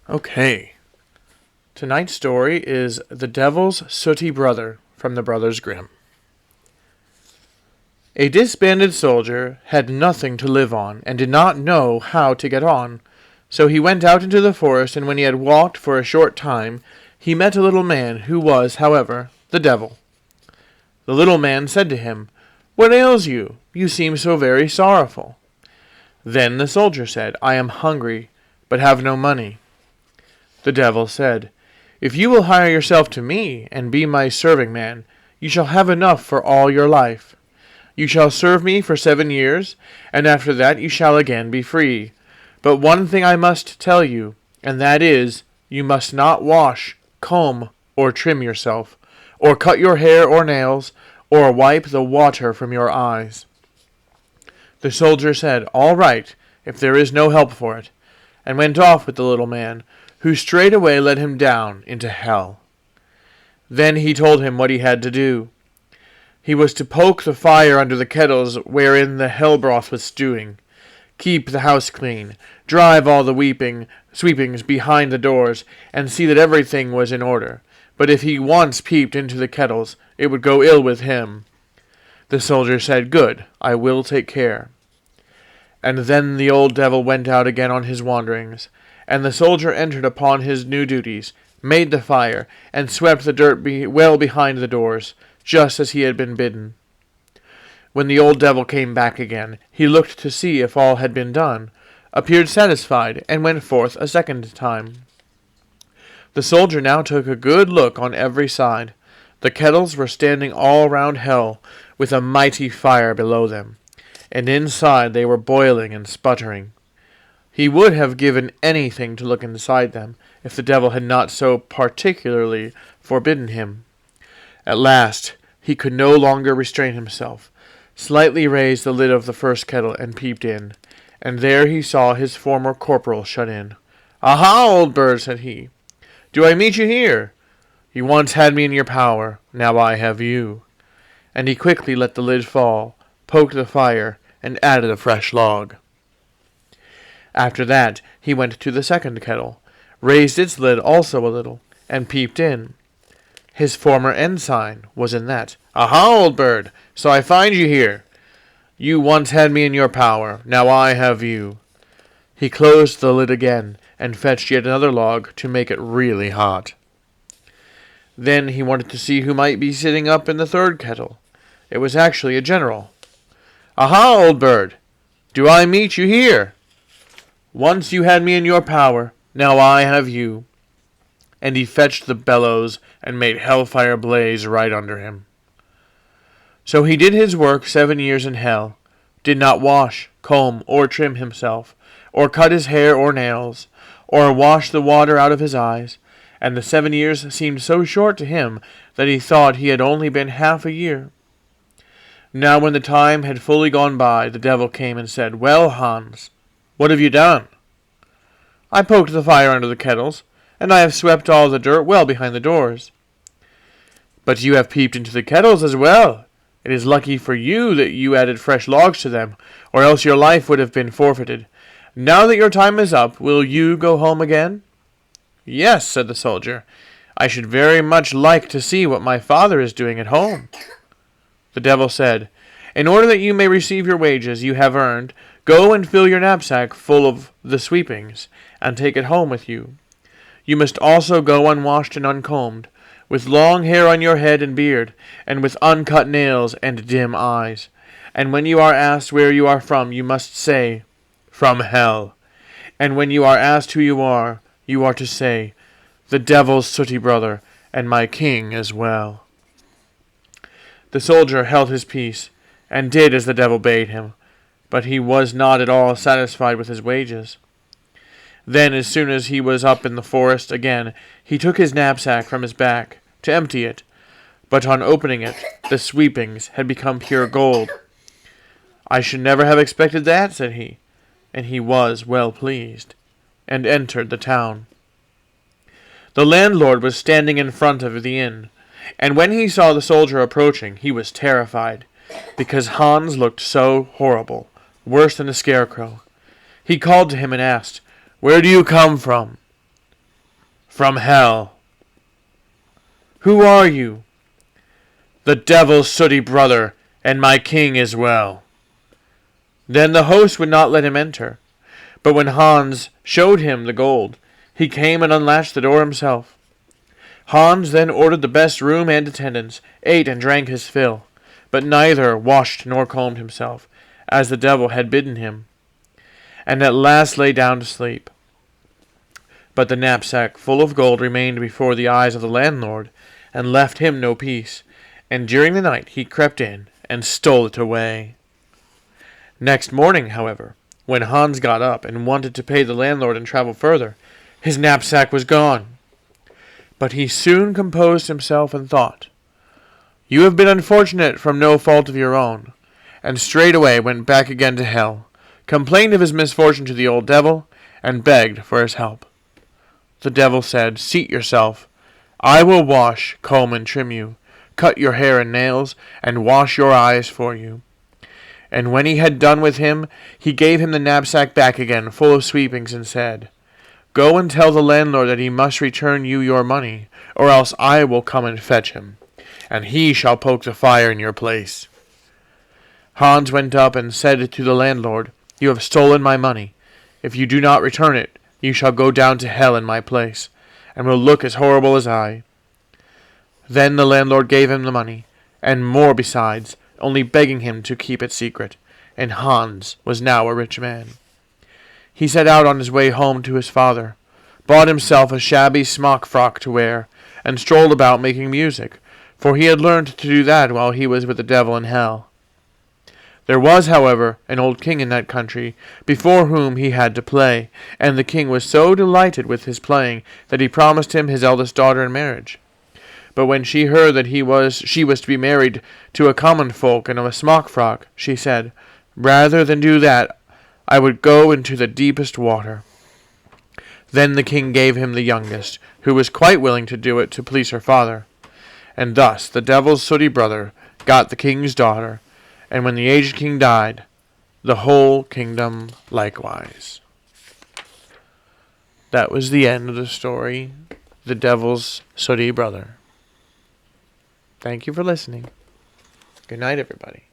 Okay. Tonight's story is The Devil's Sooty Brother from the Brothers Grimm. A disbanded soldier had nothing to live on and did not know how to get on. So he went out into the forest, and when he had walked for a short time, he met a little man who was, however, the devil. The little man said to him, "What ails you? You seem so very sorrowful." Then the soldier said, "I am hungry, but have no money." The devil said, "If you will hire yourself to me, and be my serving man, you shall have enough for all your life. You shall serve me for 7 years, and after that you shall again be free. But one thing I must tell you, and that is, you must not wash, comb, or trim yourself, or cut your hair or nails, or wipe the water from your eyes." The soldier said, "All right, if there is no help for it," and went off with the little man, who straightway led him down into hell. Then he told him what he had to do. He was to poke the fire under the kettles wherein the hell broth was stewing, keep the house clean, drive all the sweepings behind the doors, and see that everything was in order. But if he once peeped into the kettles, it would go ill with him. The soldier said, "Good, I will take care." And then the old devil went out again on his wanderings, and the soldier entered upon his new duties, made the fire, and swept the dirt well behind the doors, just as he had been bidden. When the old devil came back again, he looked to see if all had been done, appeared satisfied, and went forth a second time. The soldier now took a good look on every side. The kettles were standing all round hell, with a mighty fire below them, and inside they were boiling and sputtering. He would have given anything to look inside them, if the devil had not so particularly forbidden him. At last he could no longer restrain himself, slightly raised the lid of the first kettle, and peeped in, and there he saw his former corporal shut in. "Aha, old bird," said he, "do I meet you here? You once had me in your power, now I have you." And he quickly let the lid fall, poked the fire, and added a fresh log. After that he went to the second kettle, raised its lid also a little, and peeped in. His former ensign was in that. "Aha, old bird, so I find you here. You once had me in your power, now I have you." He closed the lid again, and fetched yet another log to make it really hot. Then he wanted to see who might be sitting up in the third kettle. It was actually a general. "Aha, old bird, do I meet you here? Once you had me in your power, now I have you." And he fetched the bellows and made hellfire blaze right under him. So he did his work 7 years in hell, did not wash, comb, or trim himself, or cut his hair or nails, or wash the water out of his eyes, and the 7 years seemed so short to him that he thought he had only been half a year. Now when the time had fully gone by, the devil came and said, "Well, Hans, what have you done?" "I poked the fire under the kettles, and I have swept all the dirt well behind the doors." "But you have peeped into the kettles as well. It is lucky for you that you added fresh logs to them, or else your life would have been forfeited. Now that your time is up, will you go home again?" "Yes," said the soldier. "I should very much like to see what my father is doing at home." The devil said, "In order that you may receive your wages you have earned, go and fill your knapsack full of the sweepings, and take it home with you. You must also go unwashed and uncombed, with long hair on your head and beard, and with uncut nails and dim eyes. And when you are asked where you are from, you must say, 'From hell.' And when you are asked who you are to say, 'The devil's sooty brother, and my king as well.'" The soldier held his peace, and did as the devil bade him, but he was not at all satisfied with his wages. Then, as soon as he was up in the forest again, he took his knapsack from his back, to empty it, but on opening it, the sweepings had become pure gold. "I should never have expected that," said he, and he was well pleased, and entered the town. The landlord was standing in front of the inn, and when he saw the soldier approaching, he was terrified, because Hans looked so horrible, worse than a scarecrow. He called to him and asked, "Where do you come from?" "From hell." "Who are you?" "The devil's sooty brother, and my king as well." Then the host would not let him enter. But when Hans showed him the gold, he came and unlatched the door himself. Hans then ordered the best room and attendants, ate and drank his fill, but neither washed nor combed himself, as the devil had bidden him, and at last lay down to sleep. But the knapsack full of gold remained before the eyes of the landlord, and left him no peace, and during the night he crept in and stole it away. Next morning, however, when Hans got up and wanted to pay the landlord and travel further, his knapsack was gone. But he soon composed himself and thought, "You have been unfortunate from no fault of your own," and straightway went back again to hell, complained of his misfortune to the old devil, and begged for his help. The devil said, "Seat yourself. I will wash, comb, and trim you, cut your hair and nails, and wash your eyes for you." And when he had done with him, he gave him the knapsack back again, full of sweepings, and said, "Go and tell the landlord that he must return you your money, or else I will come and fetch him, and he shall poke the fire in your place." Hans went up and said to the landlord, "You have stolen my money. If you do not return it, you shall go down to hell in my place, and will look as horrible as I." Then the landlord gave him the money, and more besides, only begging him to keep it secret, and Hans was now a rich man. He set out on his way home to his father, bought himself a shabby smock frock to wear, and strolled about making music, for he had learned to do that while he was with the devil in hell. There was, however, an old king in that country, before whom he had to play, and the king was so delighted with his playing that he promised him his eldest daughter in marriage. But when she heard that she was to be married to a common folk and of a smock frock, she said, "Rather than do that, I would go into the deepest water." Then the king gave him the youngest, who was quite willing to do it to please her father. And thus the devil's sooty brother got the king's daughter, and when the aged king died, the whole kingdom likewise. That was the end of the story, The Devil's Sooty Brother. Thank you for listening. Good night, everybody.